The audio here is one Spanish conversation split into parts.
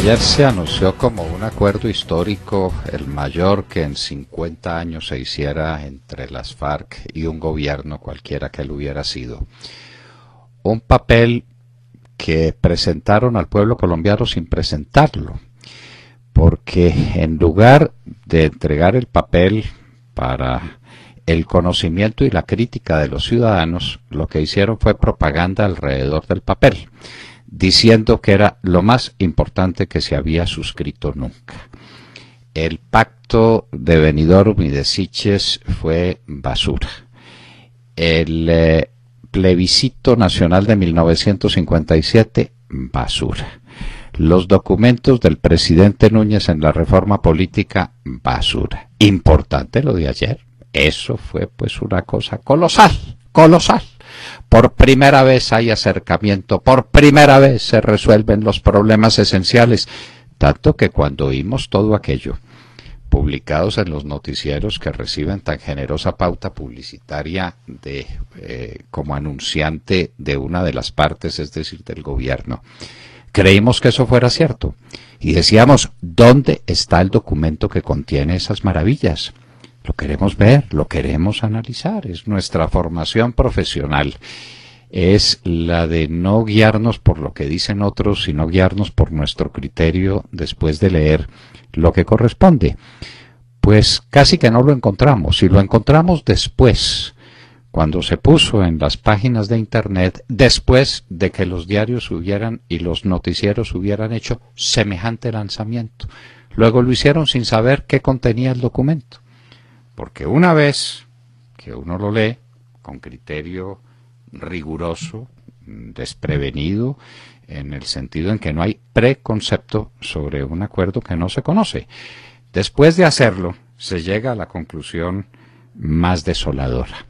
Ayer se anunció como un acuerdo histórico, el mayor que en 50 años se hiciera entre las FARC y un gobierno cualquiera que lo hubiera sido. Un papel que presentaron al pueblo colombiano sin presentarlo, porque en lugar de entregar el papel para el conocimiento y la crítica de los ciudadanos, lo que hicieron fue propaganda alrededor del papel, diciendo que era lo más importante que se había suscrito nunca. El pacto de Benidorm y de Siches fue basura. El plebiscito nacional de 1957, basura. Los documentos del presidente Núñez en la reforma política, basura. Importante lo de ayer. Eso fue pues una cosa colosal, colosal. Por primera vez hay acercamiento, por primera vez se resuelven los problemas esenciales, tanto que cuando oímos todo aquello, publicados en los noticieros que reciben tan generosa pauta publicitaria como anunciante de una de las partes, es decir, del gobierno, creímos que eso fuera cierto, y decíamos, ¿dónde está el documento que contiene esas maravillas? Lo queremos ver, lo queremos analizar, es nuestra formación profesional, es la de no guiarnos por lo que dicen otros, sino guiarnos por nuestro criterio después de leer lo que corresponde. Pues casi que no lo encontramos, y lo encontramos después, cuando se puso en las páginas de internet, después de que los diarios y los noticieros hubieran hecho semejante lanzamiento. Luego lo hicieron sin saber qué contenía el documento. Porque una vez que uno lo lee con criterio riguroso, desprevenido, en el sentido en que no hay preconcepto sobre un acuerdo que no se conoce, después de hacerlo se llega a la conclusión más desoladora.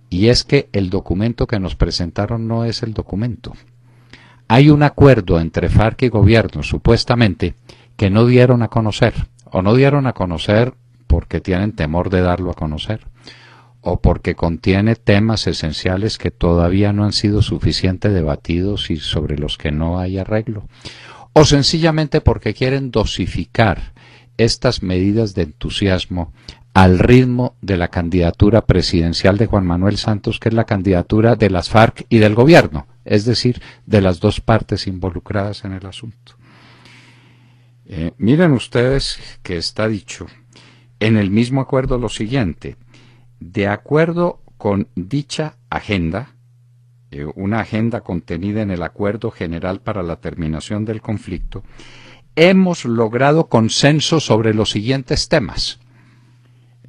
Y es que el documento que nos presentaron no es el documento. Hay un acuerdo entre FARC y gobierno, supuestamente, que no dieron a conocer, o no dieron a conocer porque tienen temor de darlo a conocer, o porque contiene temas esenciales que todavía no han sido suficientemente debatidos y sobre los que no hay arreglo, o sencillamente porque quieren dosificar estas medidas de entusiasmo al ritmo de la candidatura presidencial de Juan Manuel Santos, que es la candidatura de las FARC y del gobierno, es decir, de las dos partes involucradas en el asunto. Miren ustedes que está dicho en el mismo acuerdo lo siguiente: de acuerdo con dicha agenda, una agenda contenida en el Acuerdo General para la Terminación del Conflicto, hemos logrado consenso sobre los siguientes temas.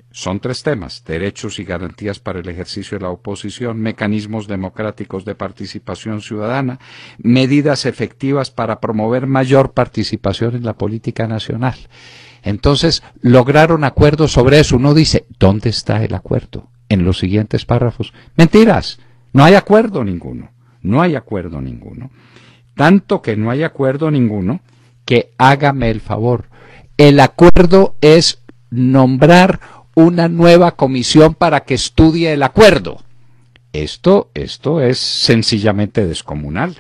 Son 3 temas: derechos y garantías para el ejercicio de la oposición, mecanismos democráticos de participación ciudadana, medidas efectivas para promover mayor participación en la política nacional. Entonces, lograron acuerdos sobre eso. Uno dice, ¿dónde está el acuerdo? En los siguientes párrafos. Mentiras, no hay acuerdo ninguno. No hay acuerdo ninguno. Tanto que no hay acuerdo ninguno, que hágame el favor. El acuerdo es nombrar una nueva comisión para que estudie el acuerdo. Esto es sencillamente descomunal.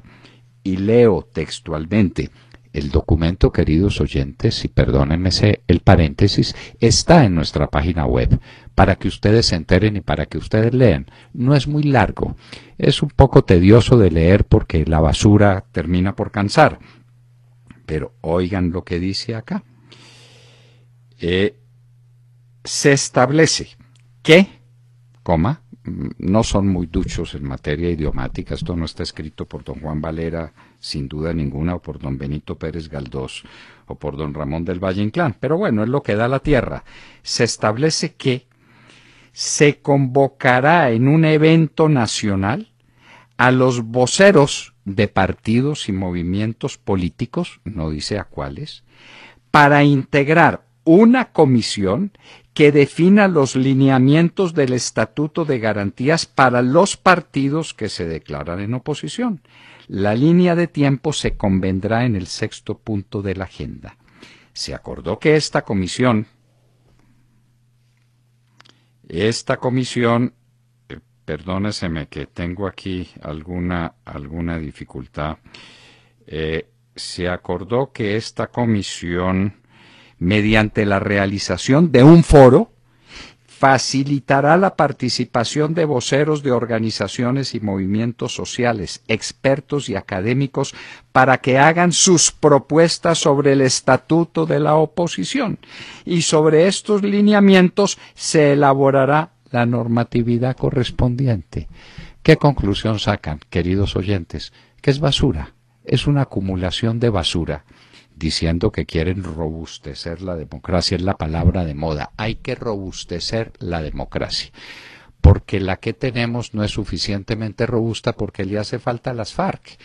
Y leo textualmente. El documento, queridos oyentes, y perdónenme el paréntesis, está en nuestra página web, para que ustedes se enteren y para que ustedes lean. No es muy largo, es un poco tedioso de leer porque la basura termina por cansar. Pero oigan lo que dice acá. Se establece que, no son muy duchos en materia idiomática, esto no está escrito por don Juan Valera, sin duda ninguna, o por don Benito Pérez Galdós, o por don Ramón del Valle Inclán, pero bueno, es lo que da la tierra. Se establece que se convocará en un evento nacional a los voceros de partidos y movimientos políticos, no dice a cuáles, para integrar una comisión que defina los lineamientos del Estatuto de Garantías para los partidos que se declaran en oposición. La línea de tiempo se convendrá en el 6º punto de la agenda. Se acordó que esta comisión, perdóneseme que tengo aquí alguna dificultad, se acordó que esta comisión, mediante la realización de un foro, facilitará la participación de voceros de organizaciones y movimientos sociales, expertos y académicos para que hagan sus propuestas sobre el estatuto de la oposición, y sobre estos lineamientos se elaborará la normatividad correspondiente. ¿Qué conclusión sacan, queridos oyentes? Que es basura, es una acumulación de basura, diciendo que quieren robustecer la democracia. Es la palabra de moda. Hay que robustecer la democracia, porque la que tenemos no es suficientemente robusta, porque le hace falta a las FARC.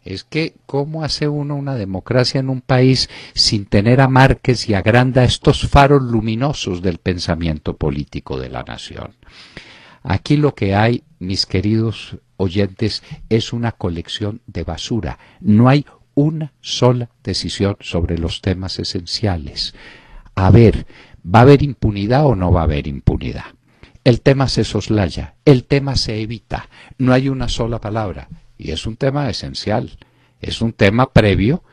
Es que, ¿cómo hace uno una democracia en un país sin tener a Márquez y a Granda, estos faros luminosos del pensamiento político de la nación? Aquí lo que hay, mis queridos oyentes, es una colección de basura. No hay una sola decisión sobre los temas esenciales. A ver, ¿va a haber impunidad o no va a haber impunidad? El tema se soslaya, el tema se evita, no hay una sola palabra. Y es un tema esencial, es un tema previo,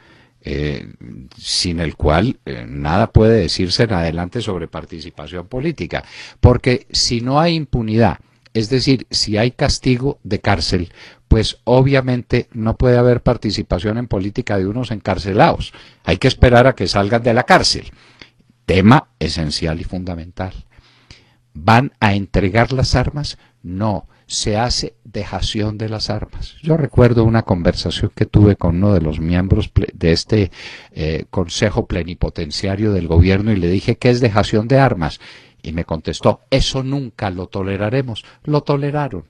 sin el cual nada puede decirse en adelante sobre participación política. Porque si no hay impunidad, es decir, si hay castigo de cárcel, pues obviamente no puede haber participación en política de unos encarcelados. Hay que esperar a que salgan de la cárcel. Tema esencial y fundamental. ¿Van a entregar las armas? No, se hace dejación de las armas. Yo recuerdo una conversación que tuve con uno de los miembros de este Consejo Plenipotenciario del Gobierno y le dije, ¿qué es dejación de armas? Y me contestó, eso nunca lo toleraremos. Lo toleraron.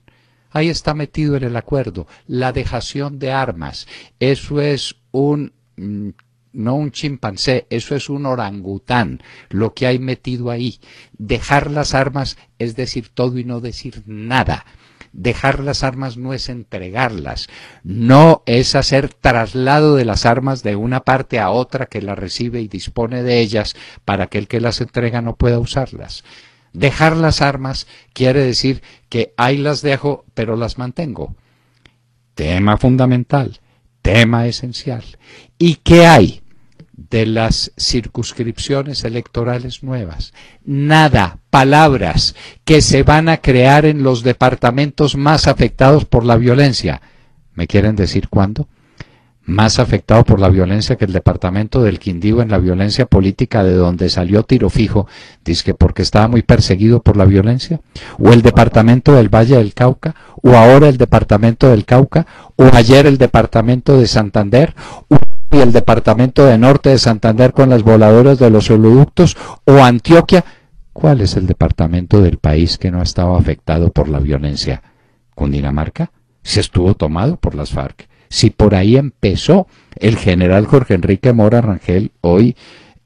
Ahí está metido en el acuerdo, la dejación de armas. Eso es no un chimpancé, eso es un orangután, lo que hay metido ahí. Dejar las armas es decir todo y no decir nada. Dejar las armas no es entregarlas, no es hacer traslado de las armas de una parte a otra que las recibe y dispone de ellas para que el que las entrega no pueda usarlas. Dejar las armas quiere decir que ahí las dejo, pero las mantengo. Tema fundamental, tema esencial. ¿Y qué hay de las circunscripciones electorales nuevas? Nada, palabras que se van a crear en los departamentos más afectados por la violencia. ¿Me quieren decir cuándo? Más afectado por la violencia que el departamento del Quindío en la violencia política, de donde salió Tiro Fijo, dizque porque estaba muy perseguido por la violencia, o el departamento del Valle del Cauca, o ahora el departamento del Cauca, o ayer el departamento de Santander, y el departamento de Norte de Santander con las voladoras de los oleoductos, o Antioquia. ¿Cuál es el departamento del país que no ha estado afectado por la violencia? ¿Cundinamarca? Se estuvo tomado por las FARC. Si por ahí empezó el general Jorge Enrique Mora Rangel, hoy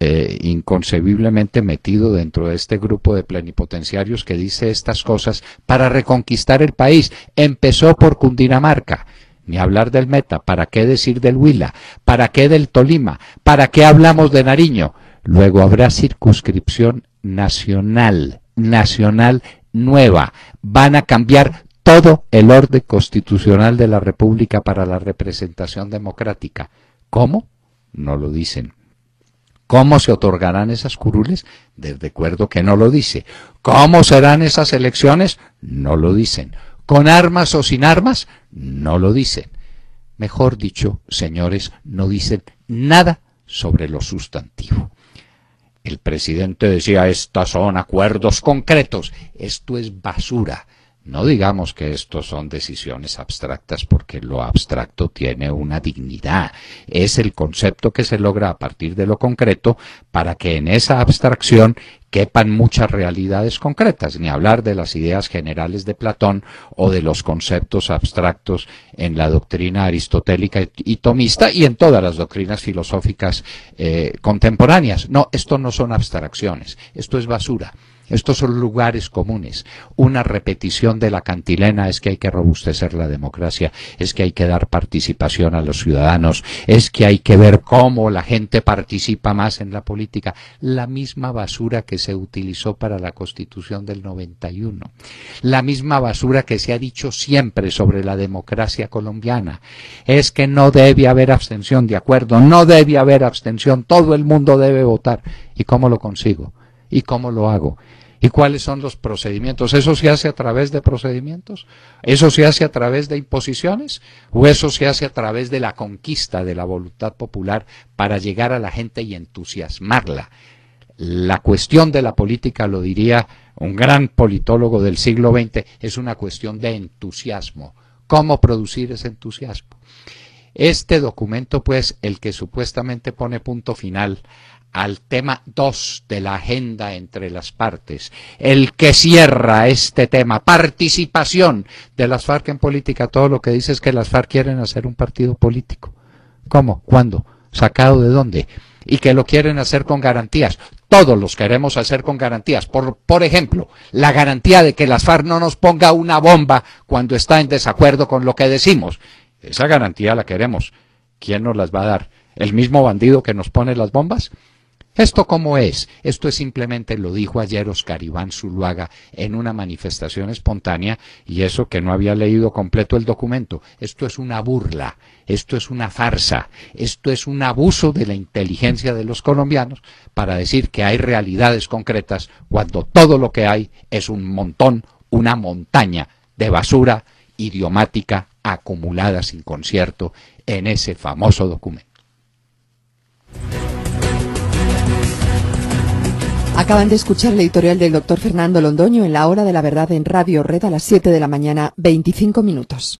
inconcebiblemente metido dentro de este grupo de plenipotenciarios que dice estas cosas para reconquistar el país, empezó por Cundinamarca. Ni hablar del Meta, ¿para qué decir del Huila? ¿Para qué del Tolima? ¿Para qué hablamos de Nariño? Luego habrá circunscripción nacional nueva. Van a cambiar todo el orden constitucional de la República para la representación democrática. ¿Cómo? No lo dicen. ¿Cómo se otorgarán esas curules? Les recuerdo que no lo dice. ¿Cómo serán esas elecciones? No lo dicen. ¿Con armas o sin armas? No lo dicen. Mejor dicho, señores, no dicen nada sobre lo sustantivo. El presidente decía, estos son acuerdos concretos. Esto es basura. No digamos que estos son decisiones abstractas, porque lo abstracto tiene una dignidad. Es el concepto que se logra a partir de lo concreto para que en esa abstracción quepan muchas realidades concretas, ni hablar de las ideas generales de Platón o de los conceptos abstractos en la doctrina aristotélica y tomista y en todas las doctrinas filosóficas contemporáneas. No, esto no son abstracciones, esto es basura. Estos son lugares comunes. Una repetición de la cantilena es que hay que robustecer la democracia, es que hay que dar participación a los ciudadanos, es que hay que ver cómo la gente participa más en la política. La misma basura que se utilizó para la Constitución del 91. La misma basura que se ha dicho siempre sobre la democracia colombiana. Es que no debe haber abstención, de acuerdo, no debe haber abstención, todo el mundo debe votar. ¿Y cómo lo consigo? ¿Y cómo lo hago? ¿Y cuáles son los procedimientos? ¿Eso se hace a través de procedimientos? ¿Eso se hace a través de imposiciones? ¿O eso se hace a través de la conquista de la voluntad popular para llegar a la gente y entusiasmarla? La cuestión de la política, lo diría un gran politólogo del siglo XX, es una cuestión de entusiasmo. ¿Cómo producir ese entusiasmo? Este documento, pues, el que supuestamente pone punto final al tema 2 de la agenda entre las partes, el que cierra este tema, participación de las FARC en política, todo lo que dice es que las FARC quieren hacer un partido político. ¿Cómo? ¿Cuándo? ¿Sacado de dónde? Y que lo quieren hacer con garantías. Todos los queremos hacer con garantías. Por ejemplo, la garantía de que las FARC no nos ponga una bomba cuando está en desacuerdo con lo que decimos. Esa garantía la queremos. ¿Quién nos las va a dar? ¿El mismo bandido que nos pone las bombas? ¿Esto cómo es? Esto es simplemente, lo dijo ayer Oscar Iván Zuluaga en una manifestación espontánea, y eso que no había leído completo el documento. Esto es una burla, esto es una farsa, esto es un abuso de la inteligencia de los colombianos para decir que hay realidades concretas cuando todo lo que hay es un montón, una montaña de basura idiomática acumulada sin concierto en ese famoso documento. Acaban de escuchar el editorial del doctor Fernando Londoño en La Hora de la Verdad en Radio Red a las 7 de la mañana, 25 minutos.